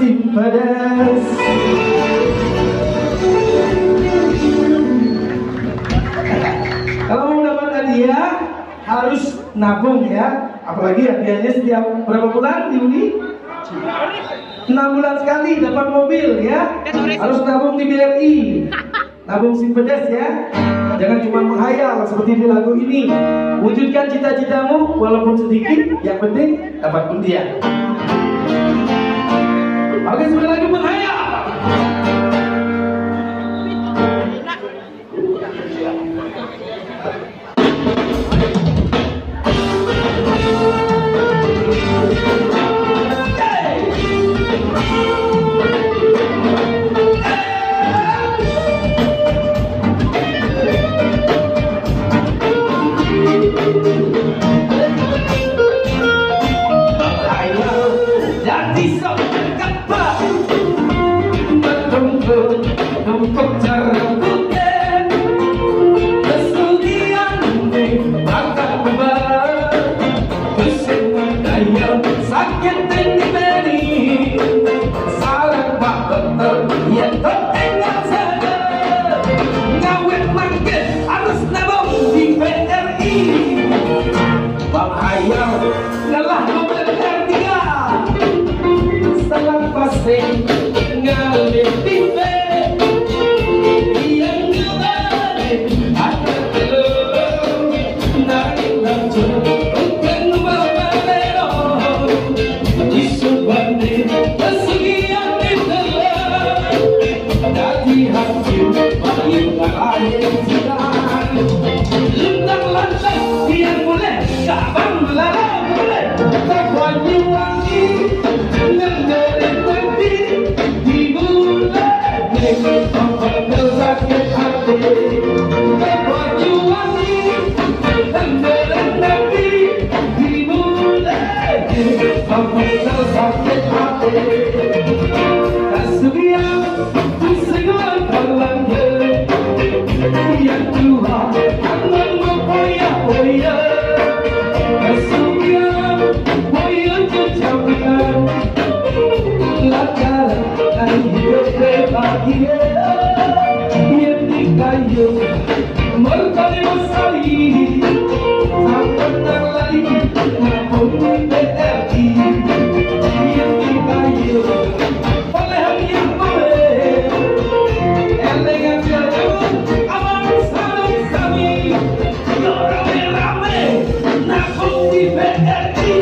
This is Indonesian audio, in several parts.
SIMPEDES. Kalau mau dapat hadiah harus nabung ya. Apalagi hadiahnya setiap berapa bulan diundi? 6 bulan sekali dapat mobil ya. Harus nabung di BRI. Nabung SIMPEDES ya. Jangan cuma menghayal seperti di lagu ini. Wujudkan cita-citamu walaupun sedikit, yang penting dapat undian. Oke, sekali lagi menghayal. paseng ngalih tipe yang kemarin ada telur naik lanjut bukan babalero isu banding kesugihan ditelan dati hasil bagi kalahin siang lintang lantas yang boleh kabang melarang boleh tak wangi-wangi ngendering nanti di bulan memperkel sakit hati tak wangi-wangi ngendering nanti di bulan memperkel sakit hati kasugian segala kalangnya yang tua akan mempoya-poya kasugian poya kecapian lakaran hidup bahagia yang dikayu berkali masali sampai terlari maupun BRI yang dikayu oleh yang boleh elegan jauh abang salam kami rame-rame nakut di BRI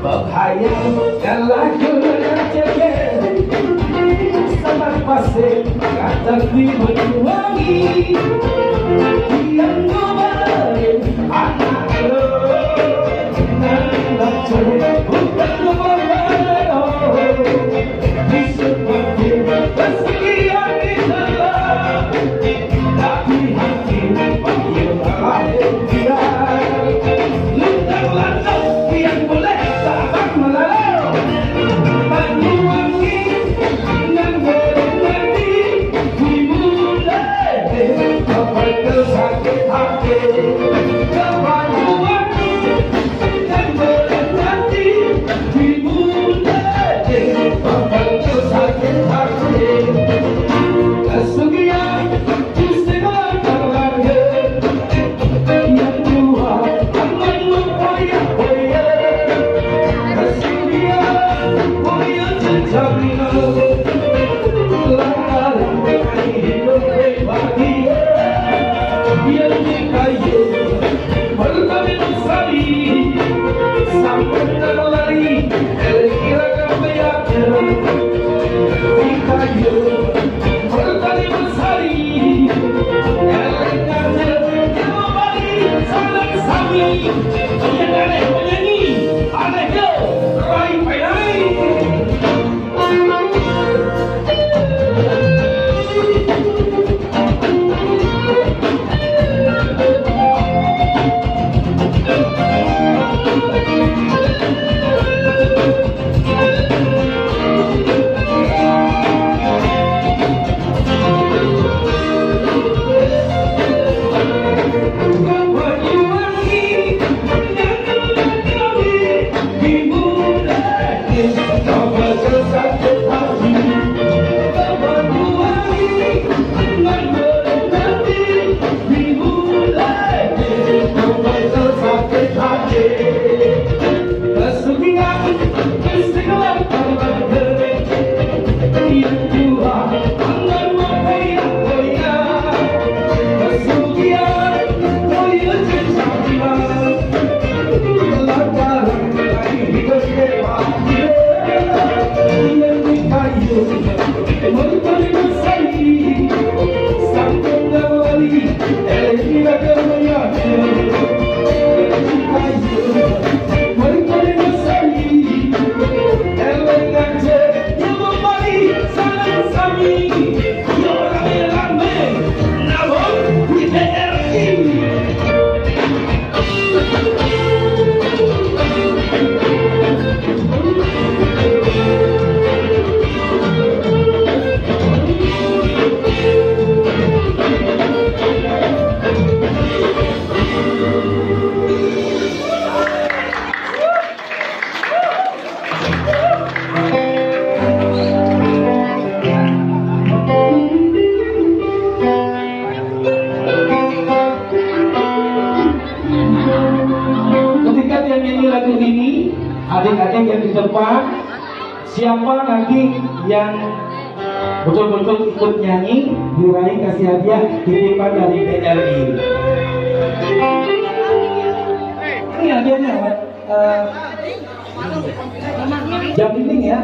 bahaya kalau kena cekek sama pasir kata wangi yang kemarin anak lo nak cek bukan babalero disebut kesekian ditelan tapi hati panggil lahir dia lintang lantas yang boleh sabak melalui wangi nan berhenti di mulai memperkel sakit hati wangi nan berhenti di mulai memperkel sakit hati kesugihan segala kalangnya yang tua akan mempoya-poya kesugihan poya jejaminan lakaran hidup bahagia yang dikayu berkali masali sampai terlari kira kebayaknya dikayu berkali masali elegannya yang Bali salam sami yang aneh penyanyi aneh yo Rai PENI Salam kami, depan. Siapa nanti yang betul-betul ikut nyanyi diraih kasih hadiah titipan dari BRI. Ini hadiahnya jam dinding ya,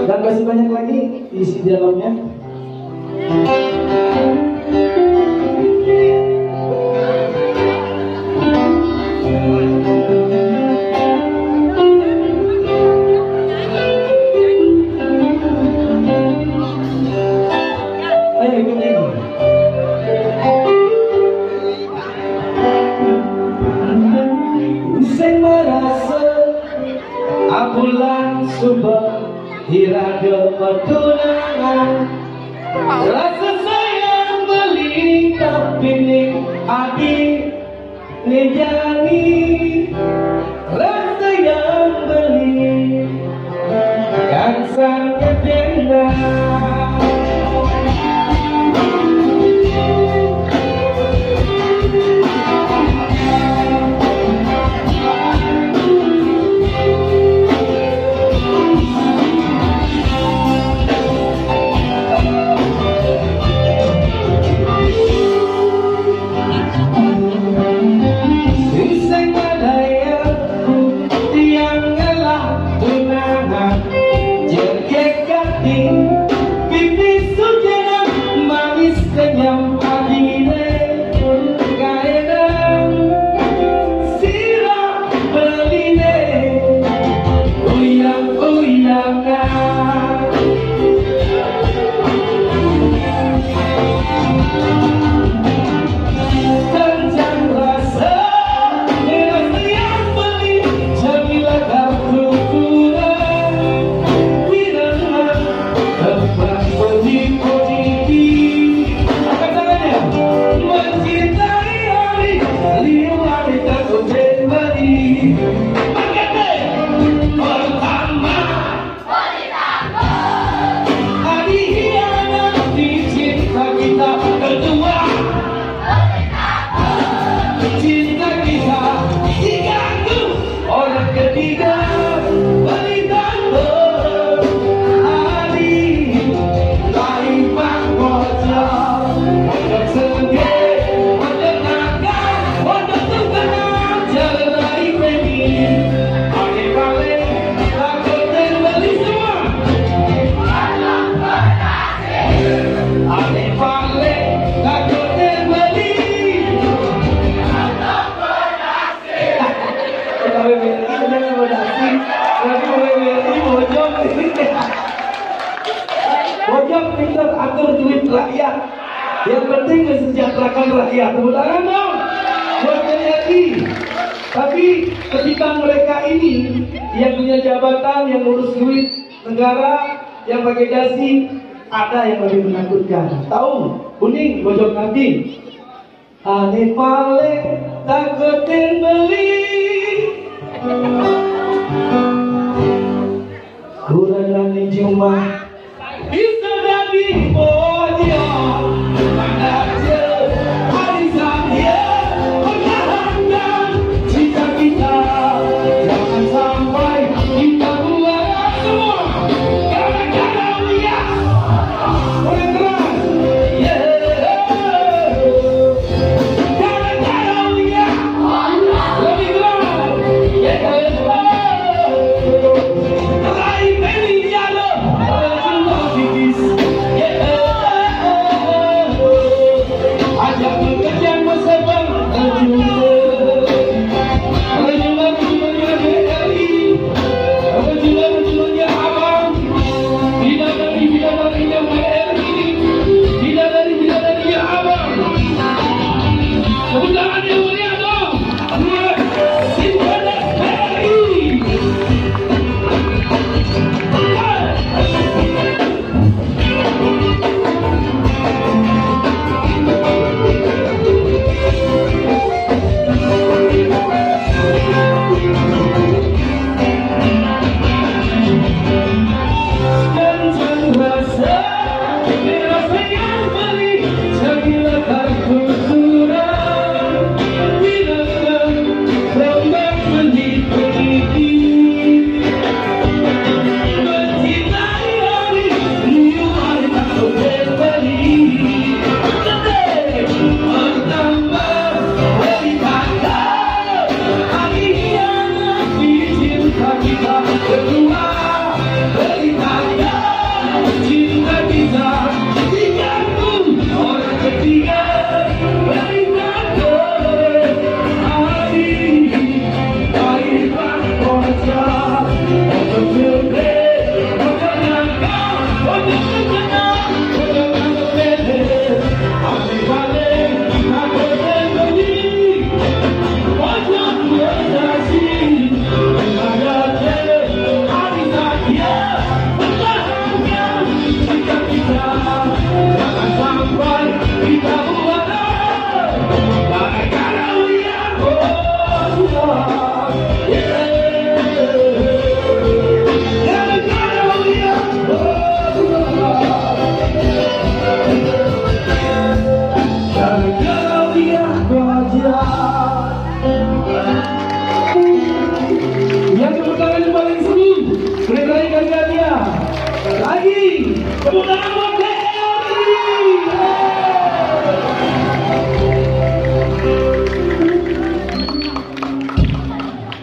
dan masih banyak lagi isi di dalamnya. Bulan subah hirage pertunangan, rasa sayang beli tapi ni adik ni jani, rasa yang beli kan sangat enak. Atur duit rakyat, yang penting mensejahterakan rakyat. Tepuk tangan dong buat BRI. Tapi ketika mereka ini yang punya jabatan, yang ngurus duit negara, yang pakai dasi, ada yang lebih menakutkan. Tahu? Kuning, bojok nanti. Ane pale takutin beli, kurang cuma bisa jadi bojong. Mana je hari saya pertahankan cita kita, jangan sampai kita buang semua gara-gara dia. Boleh keras, gara-gara dia lebih keras, lain ini jalan. BRI. Tepuk tangan buat BRI.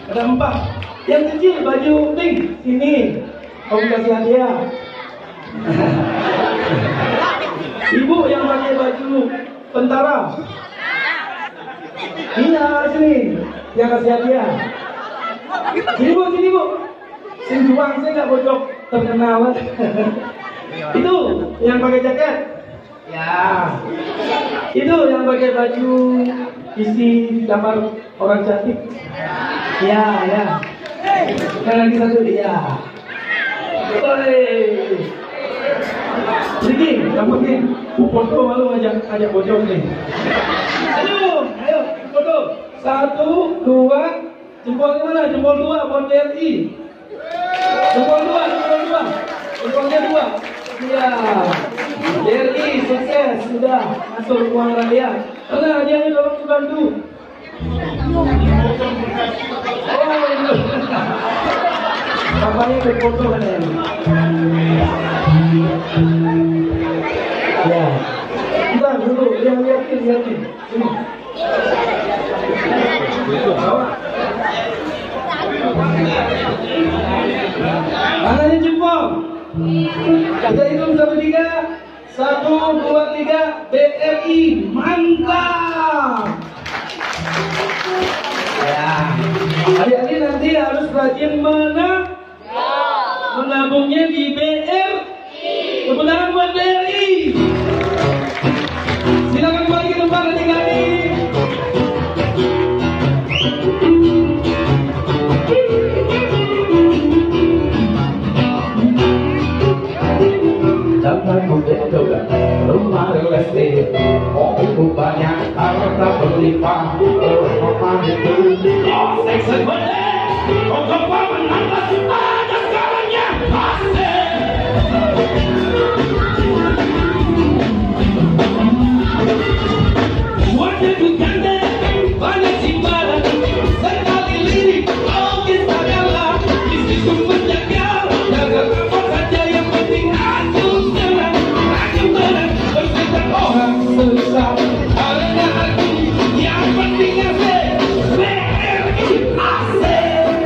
Ada 4. Yang kecil baju pink sini. Kamu kasih hadiah. Ibu yang pakai baju tentara. Iya, sini. Yang kasih hadiah. Sini bu, sini bu. Sini juang, saya nggak bocok terkenal. Itu yang pakai jaket. Ya. Itu yang pakai baju isi gambar orang cantik. Ya, ya. Yang lagi satu, ya. Sedikit, kamu nih, foto malu ajak bocor nih. Ayo, foto. 1, 2, jempol mana? Jempol 2 buat BRI. Jempol 2, jempolnya 2. Iya, BRI sukses, sudah masuk uang rakyat. Karena hadiahnya tolong dibantu. Oh, itu. Bapaknya berfoto kan ya? Ya. Bentar dulu, lihatin. Ini. Tangannya jempol. Kita hitung 1, 3. 1, 2, 3. BRI, mantap. Ya. Adik-adik nanti harus rajin menabungnya di BRI. Tepuk tangan buat BRI. Silakan kembali ke tempat adik-adik. Jangan mudah-mudah rumah relasi. Oh itu banyak harta berlimpah. Rumah itu seks gede. Kau gampang menambah ada segalanya. Asik. Wajah itu gandeng, banyak simbaran, sekali lirik, oh kita kalah. Istriku menjaga, jaga apa saja yang penting aku senang, bersihkan orang susah. Karena aku yang penting asik, BRI asik.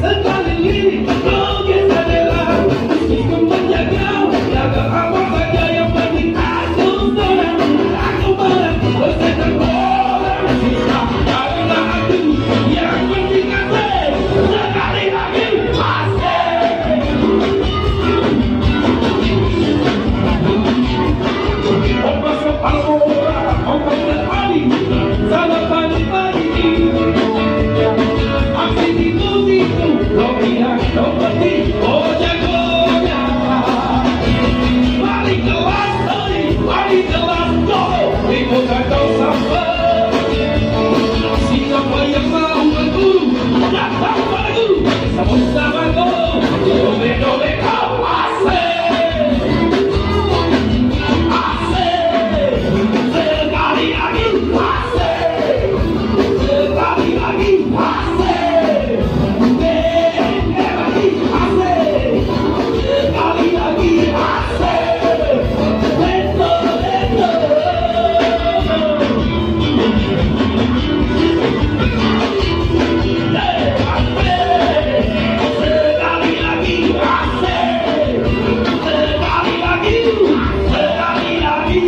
sekali lirik logis adalah untuk menjaga agar apa saja yang penting aku senang, aku menang bersihkan orang sisa karena aku yang penting asik sekali lagi asik. Ombak sepal murah, ombak sekali salah pagi-pagi aksi tipu-tipu lo bilang lo penting oh jagonya Bali kelas tadi, Bali kelas go bukan kau sampai siapa yang mau berguru datang padaku sama-sama go dobe-dobe kau asik asik sekali lagi asik sekali lagi asik lagi asik sekali lagi asik leto leto sekali lagi asik sekali lagi sekali lagi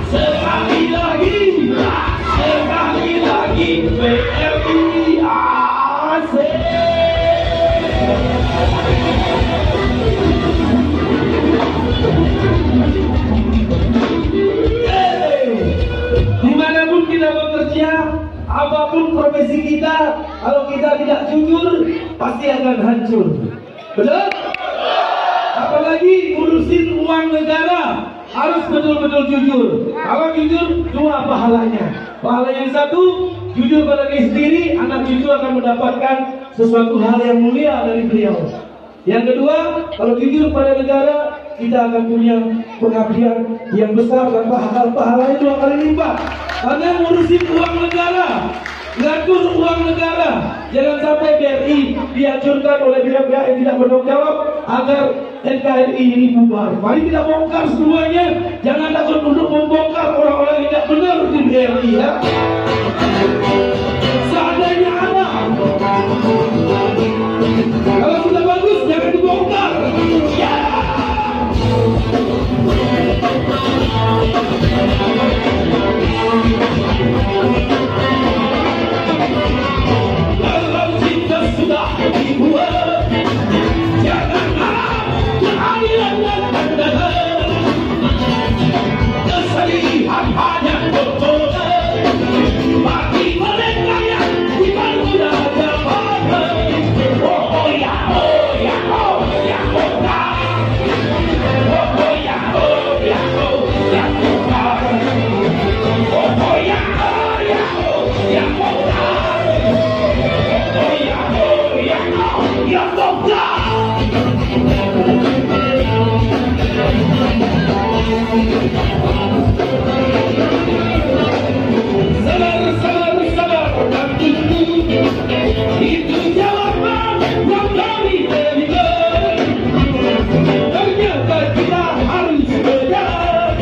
sekali lagi sekali lagi BRI asik. Dimanapun kita bekerja, apapun profesi kita, kalau kita tidak jujur, pasti akan hancur. Betul? Apalagi ngurusin uang negara, harus betul-betul jujur. Kalau jujur, dua pahalanya. Pahala yang satu, jujur pada diri sendiri, anak cucu akan mendapatkan sesuatu hal yang mulia dari beliau. Yang kedua, kalau jujur pada negara, kita akan punya pengabdian yang besar dan pahalanya 2 kali lipat. Karena ngurusin uang negara, ngatur uang negara, jangan sampai BRI dihancurkan oleh pihak-pihak yang tidak bertanggung jawab agar NKRI ini bubar. Mari kita bongkar semuanya, jangan takut untuk membongkar orang-orang yang tidak benar di BRI ya. Seandainya ada, kalau sudah bagus jangan dibongkar. Ya. Kalau cinta sudah dibuat, jangan harap keadilan dan kebenaran. Kesedihan hanya bertobat bagi mereka yang dipermudah jabatan. Oh ya, oh ya, oh ya, oh ya. Oh ya, oh ya, oh ya, oh ya. Oh ya, oh ya, oh ya, oh ya. Oh ya, oh ya, oh ya, oh ya. Sabar, sabar, sabar dan tunggu. Itu jawaban yang kami berikan. Ternyata kita harus berjalan,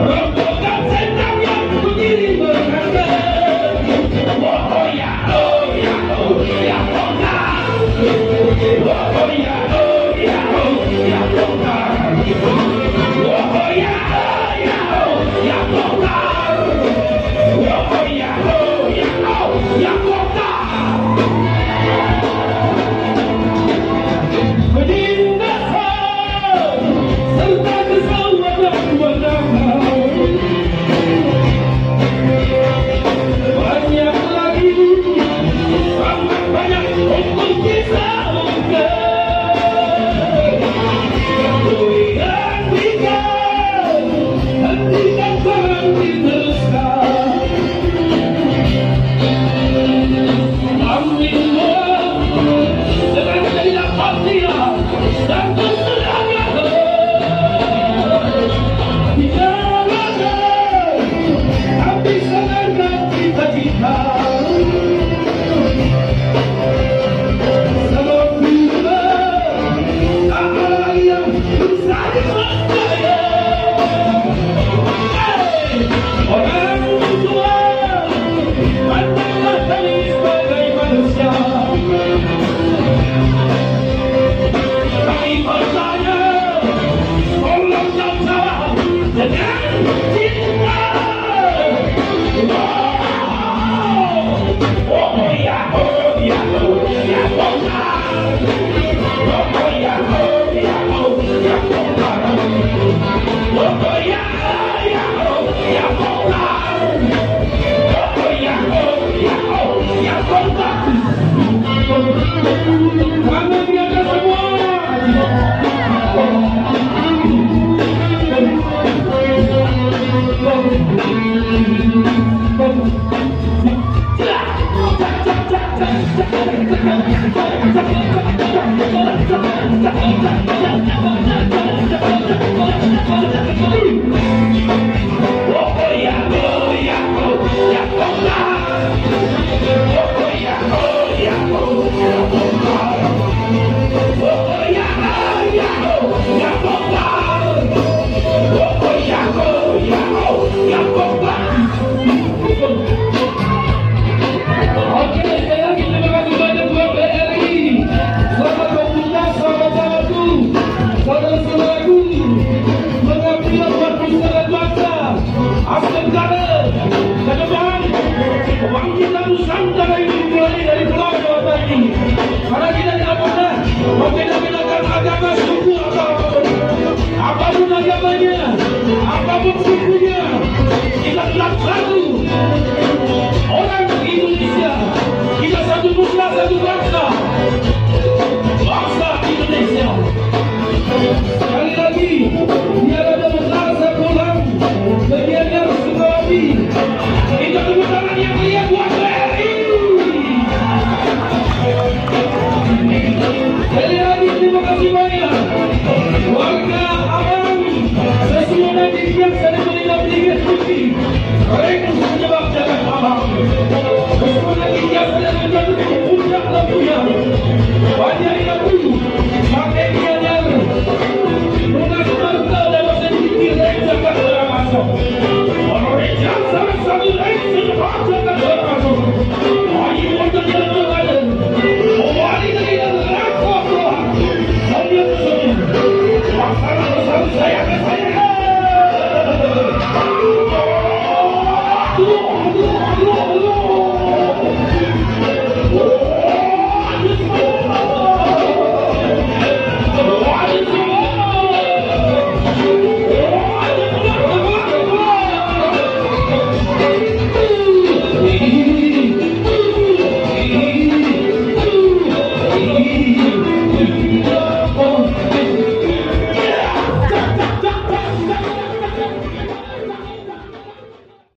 robohkan sendang yang berdiri berkandang. Oh ya, oh ya, oh ya, oh ya. Oh ya, oh ya, oh ya, oh ya. Oh ya, oh ya, oh ya, oh ya. Oh ya, oh ya, oh ya, oh ya. Penindasan serta keselamatan kewenangan banyak lagi, sangat banyak untuk kita ungkap. Goyang pikat, hentikan perang diteruskan. Ambillah dengan tidak pastian dan kesenangan. Tidak ada, tapi sangatkan cita-cita. Nusantara ini dimulai dari Pulau Jawa Bali. Karena kita tidak pernah membeda-bedakan agama, suku atau apapun agamanya, apapun sukunya, kita tetap satu